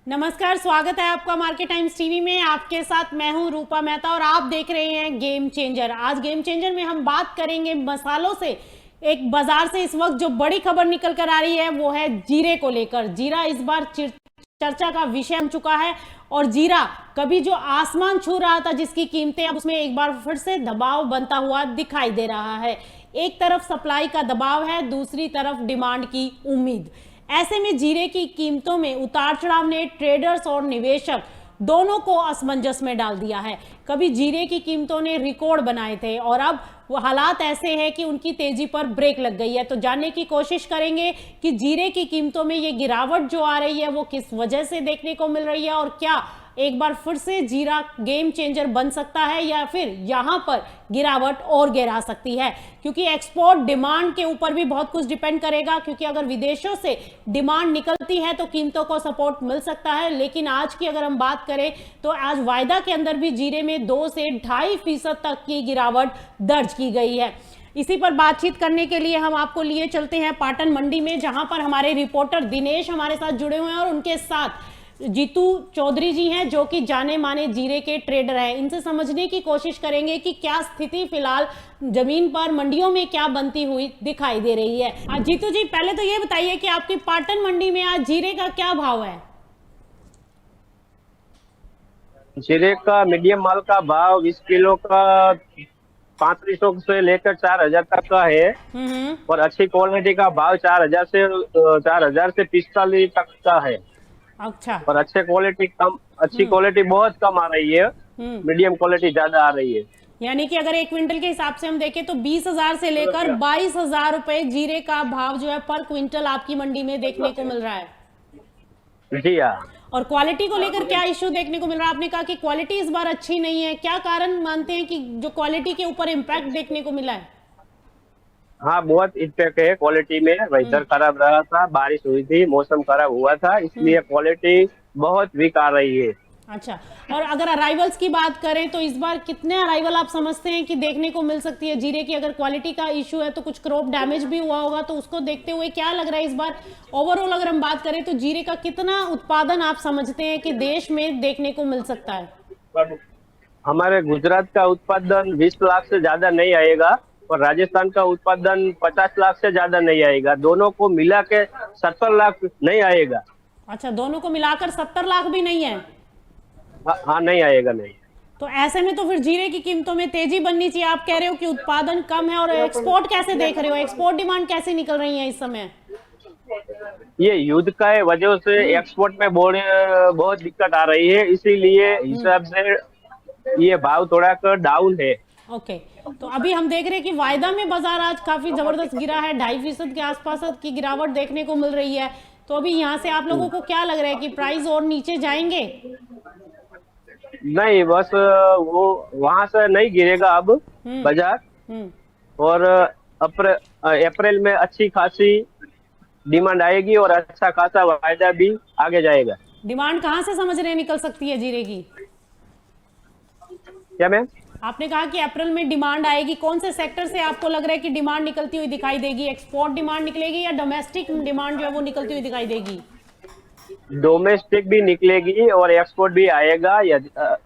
नमस्कार, स्वागत है आपका मार्केट टाइम्स टीवी में। आपके साथ मैं हूं रूपा मेहता और आप देख रहे हैं गेम चेंजर। आज गेम चेंजर में हम बात करेंगे मसालों से। एक बाजार से इस वक्त जो बड़ी खबर निकल कर आ रही है वो है जीरे को लेकर। जीरा इस बार चर्चा का विषय बन चुका है और जीरा कभी जो आसमान छू रहा था जिसकी कीमतें, अब उसमें एक बार फिर से दबाव बनता हुआ दिखाई दे रहा है। एक तरफ सप्लाई का दबाव है, दूसरी तरफ डिमांड की उम्मीद। ऐसे में जीरे की कीमतों में उतार चढ़ाव ने ट्रेडर्स और निवेशक दोनों को असमंजस में डाल दिया है। कभी जीरे की कीमतों ने रिकॉर्ड बनाए थे और अब वो हालात ऐसे हैं कि उनकी तेजी पर ब्रेक लग गई है। तो जानने की कोशिश करेंगे कि जीरे की कीमतों में ये गिरावट जो आ रही है वो किस वजह से देखने को मिल रही है और क्या एक बार फिर से जीरा गेम चेंजर बन सकता है या फिर यहां पर गिरावट और गिरा सकती है। क्योंकि एक्सपोर्ट डिमांड के ऊपर भी बहुत कुछ डिपेंड करेगा, क्योंकि अगर विदेशों से डिमांड निकलती है तो कीमतों को सपोर्ट मिल सकता है। लेकिन आज की अगर हम बात करें तो आज वायदा के अंदर भी जीरे में 2 से 2.5% तक की गिरावट दर्ज की गई है। इसी पर बातचीत करने के लिए हम आपको लिए चलते हैं पाटन मंडी में, जहां पर हमारे रिपोर्टर दिनेश हमारे साथ जुड़े हुए हैं और उनके साथ जीतू चौधरी जी हैं जो कि जाने माने जीरे के ट्रेडर हैं। इनसे समझने की कोशिश करेंगे कि क्या स्थिति फिलहाल जमीन पर मंडियों में क्या बनती हुई दिखाई दे रही है। जीतू जी, पहले तो ये बताइए कि आपकी पाटन मंडी में आज जीरे का क्या भाव है? जीरे का मीडियम माल का भाव 20 किलो का 3500 से लेकर 4000 तक का है और अच्छी क्वालिटी का भाव 4000 से 45 तक का है। अच्छा। और अच्छी क्वालिटी बहुत कम आ रही है, मीडियम क्वालिटी ज्यादा आ रही है। यानी कि अगर 1 क्विंटल के हिसाब से हम देखें तो 20,000 से लेकर 22,000 रुपए जीरे का भाव जो है पर क्विंटल आपकी मंडी में देखने को मिल रहा है। जी हाँ। और क्वालिटी को लेकर क्या इश्यू देखने को मिल रहा है? आपने कहा कि क्वालिटी इस बार अच्छी नहीं है, क्या कारण मानते हैं कि जो क्वालिटी के ऊपर इम्पैक्ट देखने को मिला है? हाँ, बहुत इम्पैक्ट है क्वालिटी में। वेदर खराब रहा था, बारिश हुई थी, मौसम खराब हुआ था, इसलिए क्वालिटी बहुत वीक आ रही है। अच्छा, और अगर अराइवल्स की बात करें तो इस बार कितने अराइवल आप समझते हैं कि देखने को मिल सकती है जीरे की? अगर क्वालिटी का इशू है तो कुछ क्रॉप डैमेज भी हुआ होगा, तो उसको देखते हुए क्या लग रहा है इस बार ओवरऑल अगर हम बात करें तो जीरे का कितना उत्पादन आप समझते हैं कि देश में देखने को मिल सकता है? हमारे गुजरात का उत्पादन 20 लाख से ज्यादा नहीं आएगा और राजस्थान का उत्पादन 50 लाख से ज्यादा नहीं आएगा। दोनों को मिला के 70 लाख नहीं आएगा। अच्छा, दोनों को मिलाकर 70 लाख भी नहीं है? हाँ, नहीं आएगा, नहीं। तो ऐसे में तो फिर जीरे की कीमतों में तेजी बननी चाहिए। आप कह रहे हो कि उत्पादन कम है, और एक्सपोर्ट कैसे देख रहे हो? एक्सपोर्ट डिमांड कैसे निकल रही है इस समय? ये युद्ध का वजह से एक्सपोर्ट में बहुत दिक्कत आ रही है, इसीलिए हिसाब से ये भाव थोड़ा कर डाउन है। ओके, तो अभी हम देख रहे हैं कि वायदा में बाजार आज काफी जबरदस्त गिरा है, 2.5% के आसपास की गिरावट देखने को मिल रही है। तो अभी यहाँ से आप लोगों को क्या लग रहा है कि प्राइस और नीचे जाएंगे? नहीं, बस वो वहां से नहीं गिरेगा अब बाजार। और अप्रैल में अच्छी खासी डिमांड आएगी और अच्छा खासा वायदा भी आगे जाएगा। डिमांड कहाँ से समझ रहे हैं निकल सकती है जीरे की? क्या मैम? आपने कहा कि अप्रैल में डिमांड आएगी, कौन से सेक्टर से आपको लग रहा है कि डिमांड निकलती हुई दिखाई देगी? एक्सपोर्ट डिमांड निकलेगी या डोमेस्टिक डिमांड जो है वो निकलती हुई दिखाई देगी? डोमेस्टिक भी निकलेगी और एक्सपोर्ट भी आएगा।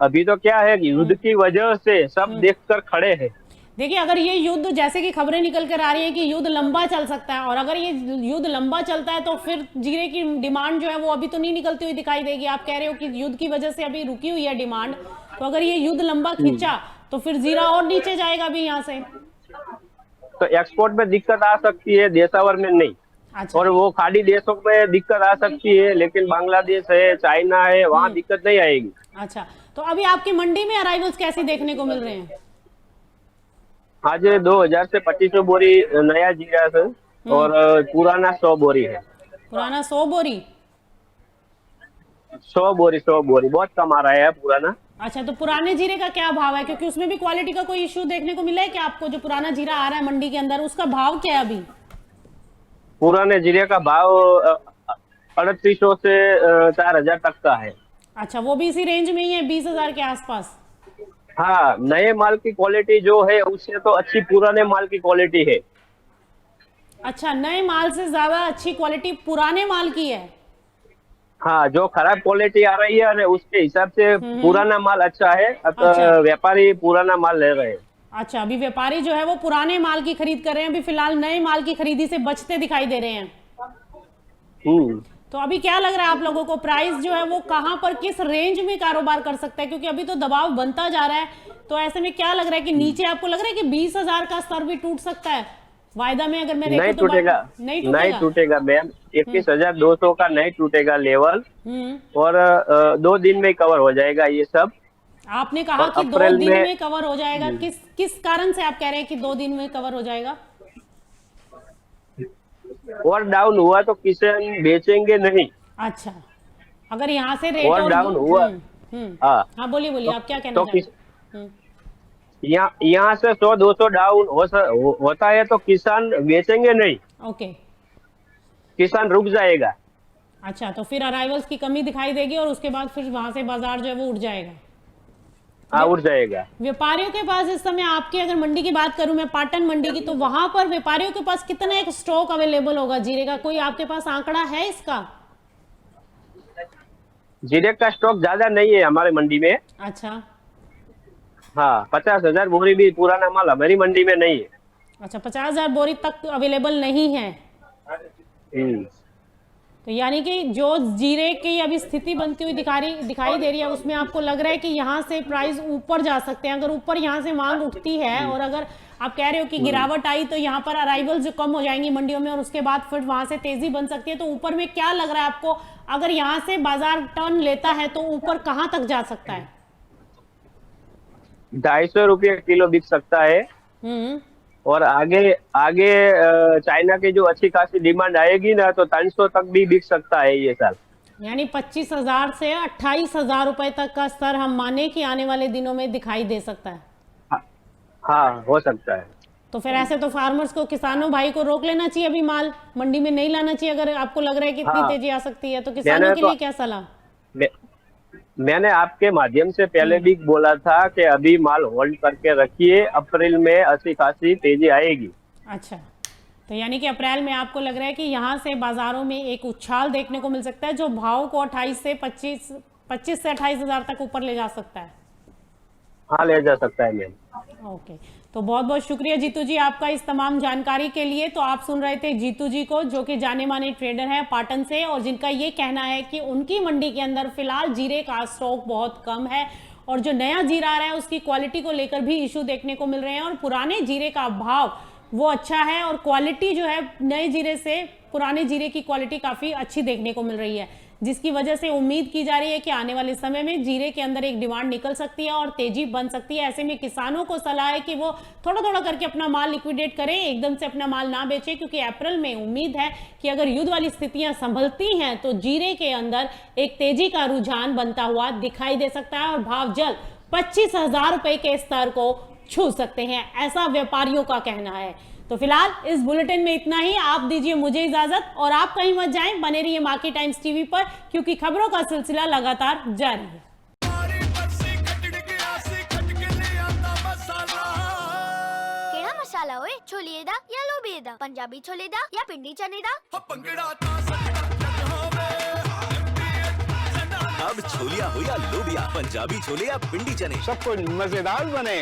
अभी तो क्या है, युद्ध की वजह से सब देखकर खड़े हैं। देखिए, अगर ये युद्ध, जैसे कि खबरें निकल कर आ रही है कि युद्ध लंबा चल सकता है, और अगर ये युद्ध लंबा चलता है तो फिर जीरे की डिमांड जो है वो अभी तो नहीं निकलती हुई दिखाई देगी। आप कह रहे हो कि युद्ध की वजह से अभी रुकी हुई है डिमांड, तो अगर ये युद्ध लंबा खींचा तो फिर जीरा और नीचे जाएगा अभी यहाँ से। तो एक्सपोर्ट में दिक्कत आ सकती है, देशावर में नहीं। अच्छा। और वो खाड़ी देशों में दिक्कत आ सकती है, लेकिन बांग्लादेश है, चाइना है, वहाँ दिक्कत नहीं आएगी। अच्छा, तो अभी आपकी मंडी में अराइवल्स कैसे देखने को मिल रहे हैं? आज 2000 से 2500 बोरी नया जीरा है और पुराना 100 बोरी है। पुराना 100 बोरी? 100 बोरी बहुत कम आ रहा है पुराना। अच्छा, तो पुराने जीरे का क्या भाव है? क्योंकि उसमें भी क्वालिटी का कोई इश्यू देखने को मिला है कि आपको? जो पुराना जीरा आ रहा है मंडी के अंदर, उसका भाव क्या है अभी? पुराने जीरे का भाव 3800 से 4000 तक का है। अच्छा, वो भी इसी रेंज में ही है, 20,000 के आसपास? हाँ, नए माल की क्वालिटी जो है उससे तो अच्छी पुराने माल की क्वालिटी है। अच्छा, नए माल से ज्यादा अच्छी क्वालिटी पुराने माल की है? हाँ, जो खराब क्वालिटी आ रही है और उसके हिसाब से पुराना माल अच्छा है, अच्छा। व्यापारी पुराना माल ले रहे हैं। अच्छा, अभी व्यापारी जो है वो पुराने माल की खरीद कर रहे हैं, अभी फिलहाल नए माल की खरीदी से बचते दिखाई दे रहे हैं। हम्म। तो अभी क्या लग रहा है आप लोगों को, प्राइस जो है वो कहां पर किस रेंज में कारोबार कर सकता है, क्योंकि अभी तो दबाव बनता जा रहा है, तो ऐसे में क्या लग रहा है कि नीचे आपको लग रहा है कि 20,000 का स्तर भी टूट सकता है वायदा में, अगर मैं देखूं नहीं तो टूटेगा, नहीं नहीं टूटेगा। टूटेगा मैम, 21,200 का नहीं टूटेगा लेवल। और 2 दिन में कवर हो जाएगा ये सब। आपने कहा और कि 2 अप्रैल दिन में में कवर हो जाएगा, किस किस कारण से आप कह रहे हैं कि 2 दिन में कवर हो जाएगा? और डाउन हुआ तो किसान बेचेंगे नहीं। अच्छा, अगर यहाँ से रेट और डाउन हुआ, हाँ, हाँ बोलिए बोलिए, आप क्या कहना तो चाह रहे हैं? यहाँ से 100-200 डाउन होता है तो किसान बेचेंगे नहीं, ओके। किसान रुक जाएगा। अच्छा, तो फिर अराइवल्स की कमी दिखाई देगी और उसके बाद फिर वहां से बाजार जो है वो उठ जाएगा। हाँ, उठ जाएगा। व्यापारियों के पास इस समय, आपकी अगर मंडी की बात करूं मैं, पाटन मंडी की, तो वहां पर व्यापारियों के पास कितना एक स्टॉक अवेलेबल होगा जीरे का, कोई आपके पास आंकड़ा है इसका? जीरे का स्टॉक ज्यादा नहीं है हमारे मंडी में। अच्छा। हाँ, 50,000 बोरी भी पुराना माल हमारी मंडी में नहीं है। अच्छा, 50,000 बोरी तक अवेलेबल नहीं है। तो यानी कि जो जीरे की अभी स्थिति बनती हुई दिखाई दे रही है, उसमें आपको लग रहा है कि यहाँ से प्राइस ऊपर जा सकते हैं, अगर ऊपर यहाँ से मांग उठती है, और अगर आप कह रहे हो कि गिरावट आई तो यहाँ पर अराइवल्स जो कम हो जाएंगी मंडियों में और उसके बाद फिर वहां से तेजी बन सकती है, तो ऊपर में क्या लग रहा है आपको, अगर यहाँ से बाजार टर्न लेता है तो ऊपर कहाँ तक जा सकता है? 250 रुपये किलो बिक सकता है। और आगे आगे चाइना की जो अच्छी खासी डिमांड आएगी ना, तो 300 तक भी बिक सकता है ये साल। यानी 25,000 से 28,000 रुपए तक का स्तर हम माने कि आने वाले दिनों में दिखाई दे सकता है। हाँ, हो सकता है। तो फिर ऐसे तो फार्मर्स को, किसानों भाई को रोक लेना चाहिए, अभी माल मंडी में नहीं लाना चाहिए, अगर आपको लग रहा है कि इतनी तेजी आ सकती है, तो किसानों के लिए क्या सलाह? मैंने आपके माध्यम से पहले भी बोला था कि अभी माल होल्ड करके रखिए, अप्रैल में अच्छी खासी तेजी आएगी। अच्छा, तो यानी कि अप्रैल में आपको लग रहा है कि यहाँ से बाजारों में एक उछाल देखने को मिल सकता है, जो भाव को 25 से 28,000 तक ऊपर ले जा सकता है। हाँ, ले जा सकता है मैम। ओके, तो बहुत बहुत शुक्रिया जीतू जी आपका इस तमाम जानकारी के लिए। तो आप सुन रहे थे जीतू जी को, जो कि जाने माने ट्रेडर है पाटन से, और जिनका ये कहना है कि उनकी मंडी के अंदर फिलहाल जीरे का स्टॉक बहुत कम है, और जो नया जीरा आ रहा है उसकी क्वालिटी को लेकर भी इशू देखने को मिल रहे हैं, और पुराने जीरे का भाव वो अच्छा है, और क्वालिटी जो है नए जीरे से पुराने जीरे की क्वालिटी काफी अच्छी देखने को मिल रही है, जिसकी वजह से उम्मीद की जा रही है कि आने वाले समय में जीरे के अंदर एक डिमांड निकल सकती है और तेजी बन सकती है। ऐसे में किसानों को सलाह है कि वो थोड़ा थोड़ा करके अपना माल लिक्विडेट करें, एकदम से अपना माल ना बेचें, क्योंकि अप्रैल में उम्मीद है कि अगर युद्ध वाली स्थितियां संभलती हैं तो जीरे के अंदर एक तेजी का रुझान बनता हुआ दिखाई दे सकता है, और भाव जल्द 25,000 रुपए के स्तर को छू सकते हैं, ऐसा व्यापारियों का कहना है। तो फिलहाल इस बुलेटिन में इतना ही, आप दीजिए मुझे इजाजत, और आप कहीं मत जाएं, बने रहिए मार्केट टाइम्स टीवी पर, क्योंकि खबरों का सिलसिला लगातार जारी है। केड़ा मसाला ओए, छोलिए दा या लोबिए दा, पंजाबी छोले दा या पिंडी चने दा? अब छोलिया हो या लोबिया, पंजाबी छोले या पिंडी चने, सब कुछ मजेदार बने।